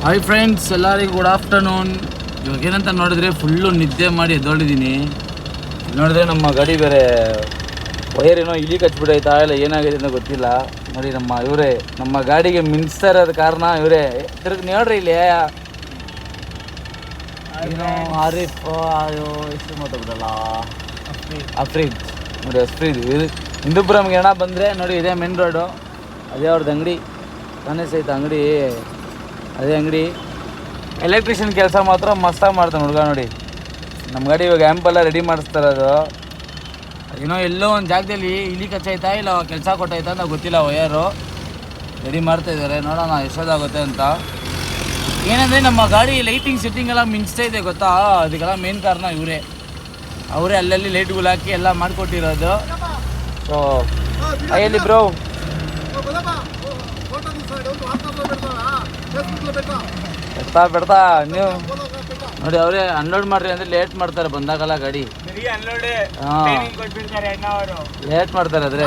Hi friends, ಎಲ್ಲರಿಗೂ good afternoon. ಇವಾಗ ಏನಂತ ನೋಡಿದ್ರೆ ಫುಲ್ಲು ನಿದ್ದೆ ಮಾಡಿ ಎದ್ದೊಳಿದ್ದೀನಿ. ನೋಡಿದ್ರೆ ನಮ್ಮ ಗಾಡಿ ಬೇರೆ ವೈರ್ ಏನೋ ಇಲಿ ಕಚ್ಬಿಟ್ಟೈತಾ ಇಲ್ಲ ಏನಾಗಿದೆ ಅಂತ ಗೊತ್ತಿಲ್ಲ. ನೋಡಿ ನಮ್ಮ ಗಾಡಿಗೆ ಮಿಂಚ್ತಾ ಇರೋದು ಕಾರಣ ಇವರೇ. ತಿರ್ಗಿ ನೋಡ್ರಿ ಇಲ್ಲಿ ಏನೋ ಆರಿಫ್ ಎಷ್ಟು ಮಾತಾಡ್ಬಿಡಲ್ಲ ಅಫ್ರೀದ್. ನೋಡಿ ಅಫ್ರೀದ್ ಹಿಂದೂಪುರಮ್ಗೆ ಏನ ಬಂದರೆ ನೋಡಿ ಇದೇ ಮೇನ್ ರೋಡು, ಅದೇ ಅವ್ರದ್ದು ಅಂಗಡಿ ಕಾಣಿಸ್ತೈತೆ ಅಂಗಡಿ, ಅದೇ ಅಂಗಡಿ. ಎಲೆಕ್ಟ್ರಿಷಿಯನ್ ಕೆಲಸ ಮಾತ್ರ ಮಸ್ತಾಗಿ ಮಾಡ್ತಾನೆ ಹುಡುಗ. ನೋಡಿ ನಮ್ಮ ಗಾಡಿ ಇವಾಗ ಆ್ಯಂಪೆಲ್ಲ ರೆಡಿ ಮಾಡಿಸ್ತಾರದು. ಏನೋ ಎಲ್ಲೋ ಒಂದು ಜಾಗದಲ್ಲಿ ಇಲಿ ಕಚ್ಚಾಯ್ತಾ ಇಲ್ಲ ಕೆಲಸ ಕೊಟ್ಟಾಯ್ತಾ ಅಂತ ಗೊತ್ತಿಲ್ಲ. ವಯರು ರೆಡಿ ಮಾಡ್ತಾಯಿದ್ದಾರೆ, ನೋಡೋಣ ಎಷ್ಟೊತ್ತಾಗುತ್ತೆ ಅಂತ. ಏನಂದರೆ ನಮ್ಮ ಗಾಡಿ ಲೈಟಿಂಗ್ ಸೆಟ್ಟಿಂಗ್ ಎಲ್ಲ ಮಿಂಚ್ತಾ ಇದೆ ಗೊತ್ತಾ, ಅದಕ್ಕೆಲ್ಲ ಮೇನ್ ಕಾರಣ ಅವರೇ ಅಲ್ಲಲ್ಲಿ ಲೈಟ್ಗಳು ಹಾಕಿ ಎಲ್ಲ ಮಾಡಿಕೊಟ್ಟಿರೋದು. ಸೊ ಎಲ್ಲಿ ಬ್ರೋ ಬಿಡ್ತಾ ನೀವು ನೋಡಿ, ಅವರೇ ಅನ್ಲೋಡ್ ಮಾಡ್ರಿ ಅಂದರೆ ಲೇಟ್ ಮಾಡ್ತಾರೆ ಬಂದಾಗಲ್ಲ ಗಾಡಿ. ಲೇಟ್ ಮಾಡ್ತಾರೆ ಆದರೆ